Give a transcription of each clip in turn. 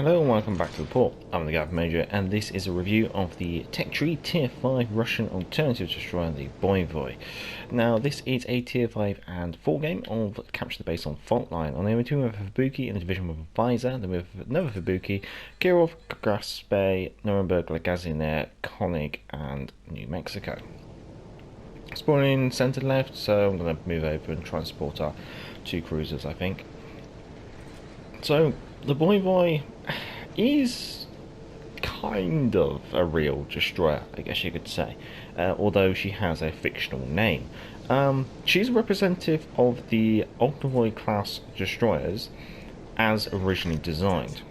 Hello and welcome back to the port. I'm the Gav Major, and this is a review of the Tech Tree Tier 5 Russian alternative destroyer, the Boevoi. Now, this is a Tier 5 and 4 game of Capture the Base on Fault Line. On the other two, we have Fubuki in a division with a Visor, then we have another Fubuki, Kirov, Graspe, Nuremberg, Lagazinair, Konig, and New Mexico. Spawning centre left, so I'm going to move over and try and support our two cruisers, I think. So, the Boevoi is kind of a real destroyer, I guess you could say, although she has a fictional name. She's representative of the Boevoi class destroyers as originally designed.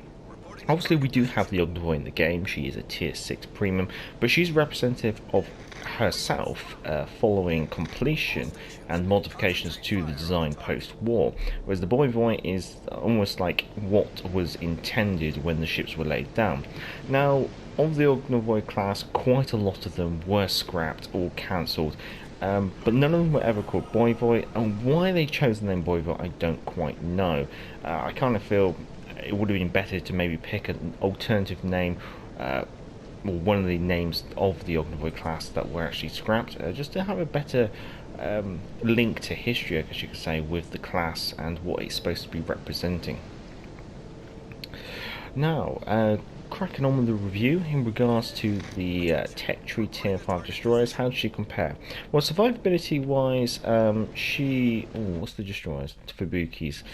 Obviously, we do have the Boevoi in the game. She is a tier 6 premium, but she's representative of herself following completion and modifications to the design post-war, whereas the Boevoi is almost like what was intended when the ships were laid down. Now, of the Boevoi class, quite a lot of them were scrapped or cancelled, but none of them were ever called Boevoi, and why they chose the name Boevoi I don't quite know. I kind of feel it would have been better to maybe pick an alternative name, or one of the names of the Boevoi class that were actually scrapped, just to have a better link to history, I guess you could say, with the class and what it's supposed to be representing. Now, cracking on with the review in regards to the Tech Tree Tier 5 destroyers. How does she compare? Well, survivability wise, what's the destroyers? Fubuki's.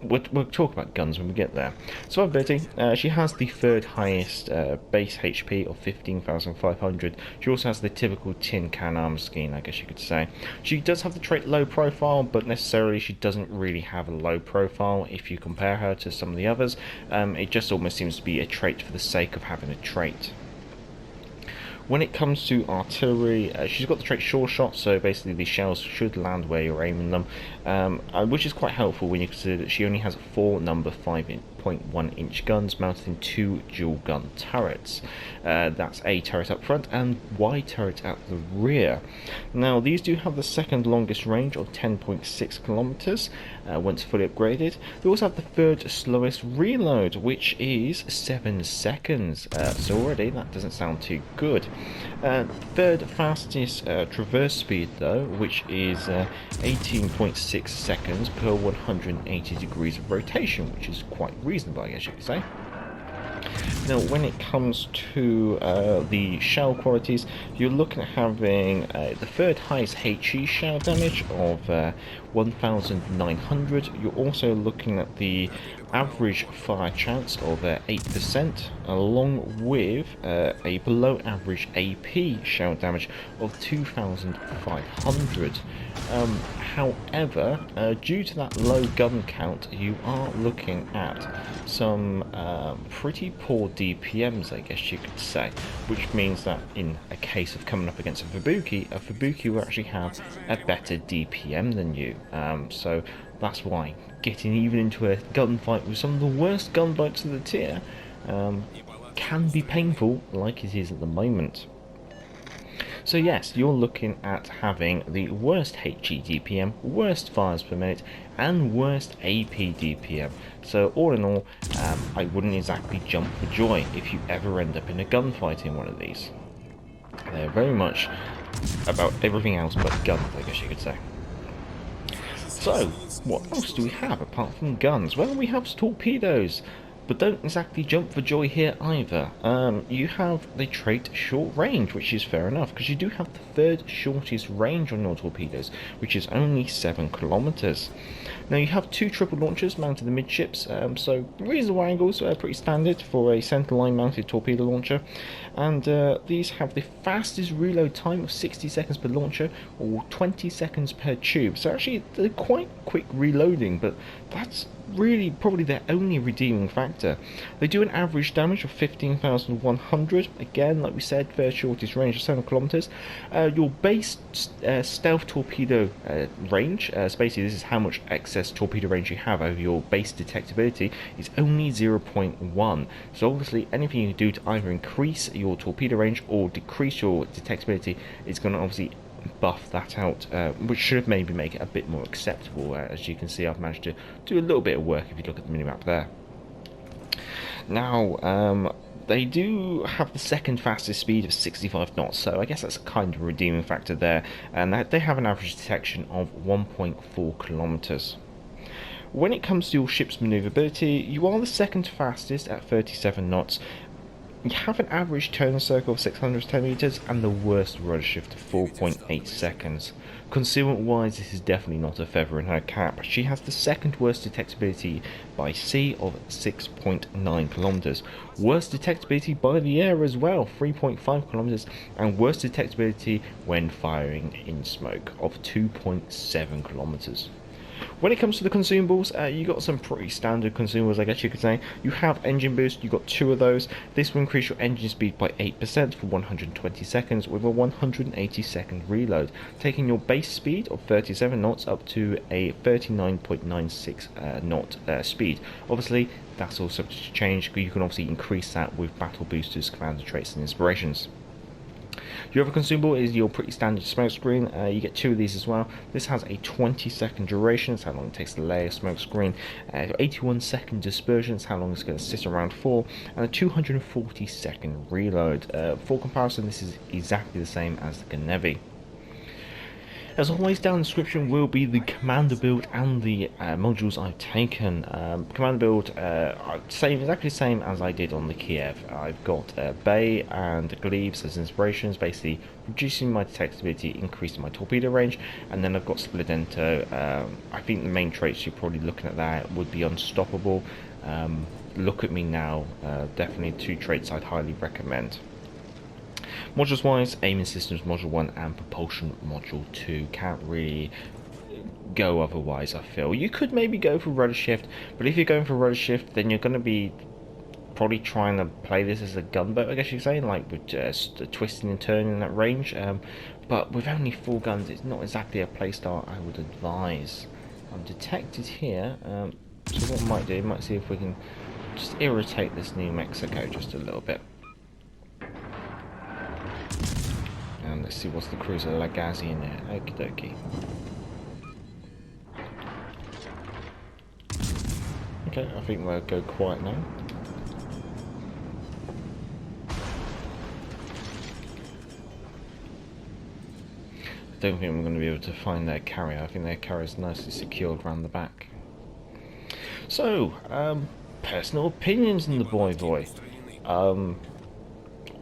We'll talk about guns when we get there. Survivability, she has the third highest base HP of 15,500. She also has the typical tin can armor scheme, I guess you could say. She does have the trait low profile, but necessarily she doesn't really have a low profile if you compare her to some of the others. It just almost seems to be a trait for the sake of having a trait. When it comes to artillery, she's got the trait sure shot, so basically the shells should land where you're aiming them, which is quite helpful when you consider that she only has 4 number 5.1 inch guns mounted in 2 dual gun turrets. That's a turret up front and Y turret at the rear. Now, these do have the second longest range of 10.6 kilometers once fully upgraded. They also have the third slowest reload, which is 7 seconds. So already that doesn't sound too good. Third fastest traverse speed though, which is 18.6 seconds per 180 degrees of rotation, which is quite reasonable, I guess you could say. Now, when it comes to the shell qualities, you're looking at having the third highest HE shell damage of 1,900. You're also looking at the average fire chance of 8%, along with a below average AP shell damage of 2,500. However, due to that low gun count, you are looking at some pretty poor DPMs, I guess you could say, which means that in a case of coming up against a Fubuki will actually have a better DPM than you. So that's why getting even into a gunfight with some of the worst gunfights of the tier can be painful, like it is at the moment. So yes, you're looking at having the worst HE DPM, worst fires per minute, and worst AP DPM. So all in all, I wouldn't exactly jump for joy if you ever end up in a gunfight in one of these. They're very much about everything else but guns, I guess you could say. So, what else do we have apart from guns? Well, we have torpedoes, but don't exactly jump for joy here either. You have the trait short range, which is fair enough, because you do have the third shortest range on your torpedoes, which is only 7 kilometers. Now, you have 2 triple launchers mounted in the midships, so reasonable angles, pretty standard for a centerline mounted torpedo launcher. And these have the fastest reload time of 60 seconds per launcher, or 20 seconds per tube. So actually, they're quite quick reloading, but that's really probably their only redeeming factor. They do an average damage of 15,100. Again, like we said, third shortest range of 7 kilometers. Your base stealth torpedo range, so basically this is how much excess torpedo range you have over your base detectability, is only 0.1. So obviously anything you do to either increase your torpedo range or decrease your detectability is going to obviously buff that out, which should maybe make it a bit more acceptable. As you can see, I've managed to do a little bit of work if you look at the minimap there. Now, they do have the second fastest speed of 65 knots, so I guess that's a kind of redeeming factor there, and that they have an average detection of 1.4 kilometers. When it comes to your ship's maneuverability, you are the second fastest at 37 knots. You have an average turn circle of 610 meters and the worst rudder shift of 4.8 seconds. Concealment wise, this is definitely not a feather in her cap. She has the second worst detectability by sea of 6.9 kilometers, worst detectability by the air as well, 3.5 kilometers, and worst detectability when firing in smoke of 2.7 kilometers. When it comes to the consumables, you got some pretty standard consumables, I guess you could say. You have engine boost, you got two of those. This will increase your engine speed by 8% for 120 seconds with a 180-second reload, taking your base speed of 37 knots up to a 39.96 knot speed. Obviously, that's all subject to change. You can obviously increase that with battle boosters, commander traits, and inspirations. Your other consumable is your pretty standard smoke screen. You get two of these as well. This has a 20-second duration, that's how long it takes to lay a smoke screen. 81-second dispersion, that's how long it's going to sit around for, and a 240-second reload. For comparison, this is exactly the same as the Gnevi. As always, down in the description will be the commander build and the modules I've taken. Commander build, exactly the same as I did on the Kiev. I've got Bay and Gleaves as inspirations, basically reducing my detectability, increasing my torpedo range, and then I've got Splendento. I think the main traits you're probably looking at there would be unstoppable. Look at me now, definitely two traits I'd highly recommend. Modules wise, aiming systems module 1 and propulsion module 2. Can't really go otherwise, I feel. You could maybe go for rudder shift, but if you're going for rudder shift, then you're going to be probably trying to play this as a gunboat, I guess you could say, like with just twisting and turning in that range. But with only 4 guns, it's not exactly a playstyle I would advise. I'm detected here, so what I might do, I might see if we can just irritate this New Mexico just a little bit. And let's see what's the cruiser Lagazi in there. Okie dokie. Okay, I think we'll go quiet now. I don't think we're going to be able to find their carrier. I think their carrier is nicely secured around the back. So, personal opinions in the Boevoi.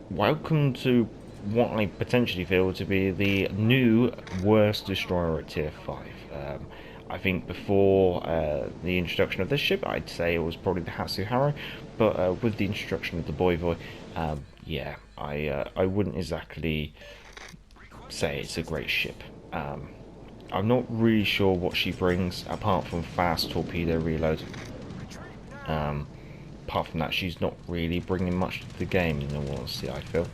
Welcome to what I potentially feel to be the new worst destroyer at tier 5. I think before the introduction of this ship, I'd say it was probably the Hatsuharu, but with the introduction of the Boevoi, yeah, I wouldn't exactly say it's a great ship. I'm not really sure what she brings, apart from fast torpedo reload. Apart from that, she's not really bringing much to the game, in all honesty, I feel.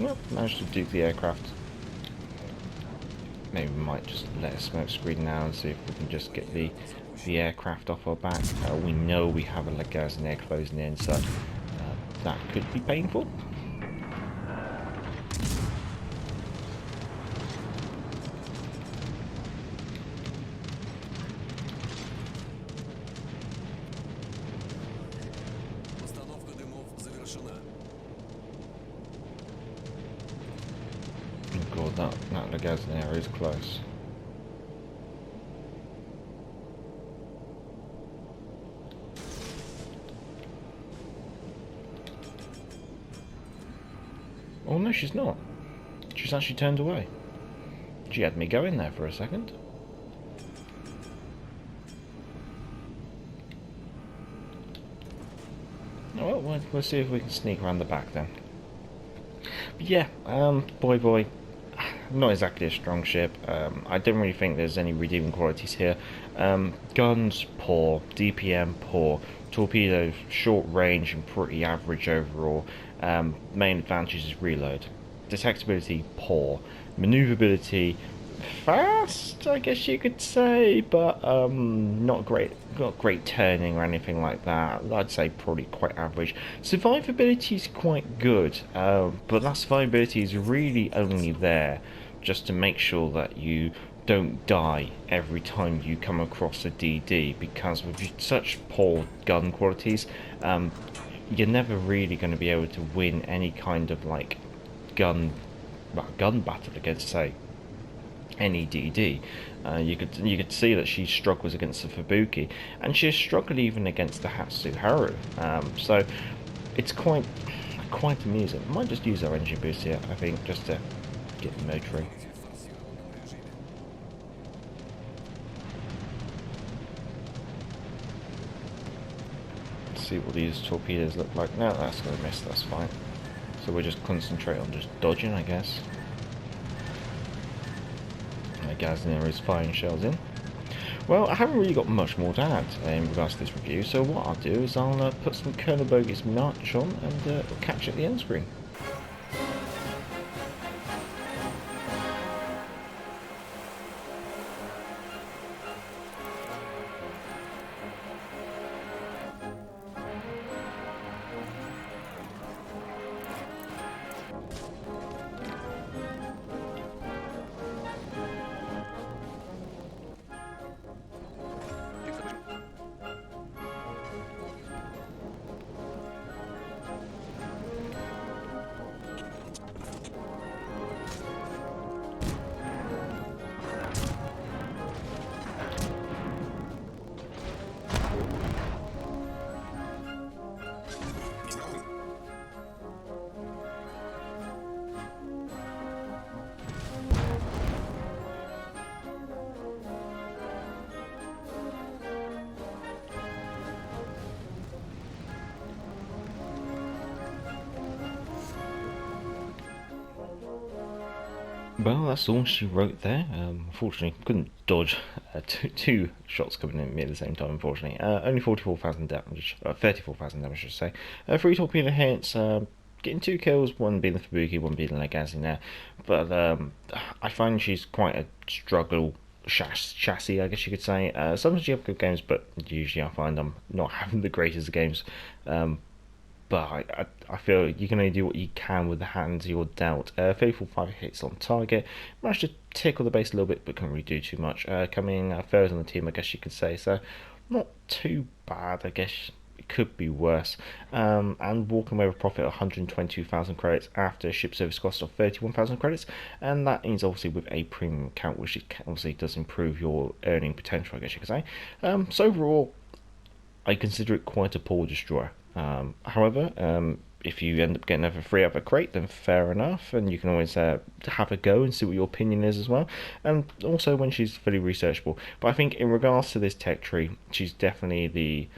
Well, managed to duke the aircraft. Maybe we might just let a smoke screen now and see if we can just get the aircraft off our back. We know we have a Lagazi there closing in, so that could be painful. Oh god, that Lagazi there is close. Oh no, she's not. She's actually turned away. She had me go in there for a second. Oh, well, we'll see if we can sneak around the back then. But yeah, Boevoi, not exactly a strong ship. I don't really think there's any redeeming qualities here. Guns, poor. DPM, poor. Torpedoes, short range and pretty average overall. Main advantage is reload. Detectability, poor. Maneuverability, fast, I guess you could say, but not great turning or anything like that. I'd say probably quite average. Survivability is quite good, but that survivability is really only there just to make sure that you don't die every time you come across a DD, because with such poor gun qualities, you're never really going to be able to win any kind of like gun battle against, say, any DD. You could see that she struggles against the Fubuki, and she has struggled even against the Hatsuharu. So it's quite amusing. I might just use our engine boost here, I think, just to get the motoring. See what these torpedoes look like. No, that's going to miss, that's fine. So we'll just concentrate on just dodging, I guess. Gaznia is firing shells in. Well, I haven't really got much more to add in regards to this review, so what I'll do is I'll put some Colonel Bogey's March on, and we'll catch you at the end screen. Well, that's all she wrote there. Unfortunately, couldn't dodge two shots coming in at me at the same time, unfortunately. Only 44,000 damage, 34,000 damage, I should say. 3 torpedo hits, getting 2 kills, one being the Fubuki, one being the Legazi there. But I find she's quite a struggle chassis, I guess you could say. Sometimes you have good games, but usually I find I'm not having the greatest of games. But I feel you can only do what you can with the hands you're dealt. 5 hits on target. Managed to tickle the base a little bit, but couldn't really do too much. Coming third on the team, I guess you could say. So not too bad, I guess. It could be worse. And walking away with a profit of 122,000 credits after ship service cost of 31,000 credits. And that is obviously with a premium account, which obviously does improve your earning potential, I guess you could say. So overall, I consider it quite a poor destroyer. However, if you end up getting a free out of a crate, then fair enough, and you can always have a go and see what your opinion is as well. And also when she's fully researchable. But I think in regards to this tech tree, she's definitely the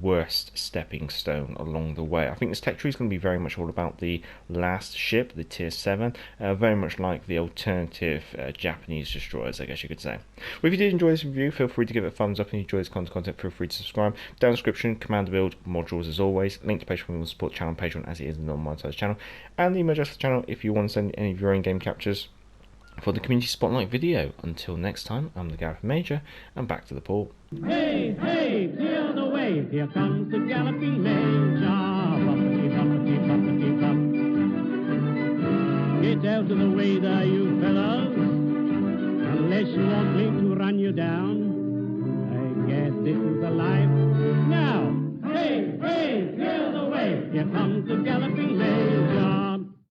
worst stepping stone along the way. I think this tech tree is going to be very much all about the last ship, the tier 7, very much like the alternative Japanese destroyers, I guess you could say. Well, if you did enjoy this review, feel free to give it a thumbs up, and if you enjoy this content, feel free to subscribe. Down in the description, Commander Build modules as always, link to Patreon if you want to support the channel on Patreon, as it is a non-monetized channel, and the email address for the channel if you want to send any of your own game captures for the community spotlight video. Until next time, I'm the Gareth Major, and back to the port. Hey, hey, clear the way, here comes the galloping Major. Bumpity, bumpity, bumpity, bump. Get out of the way there, you fellows, unless you want me to run you down. I guess this is the life. Now, hey, hey, clear the way, here comes the galloping Major.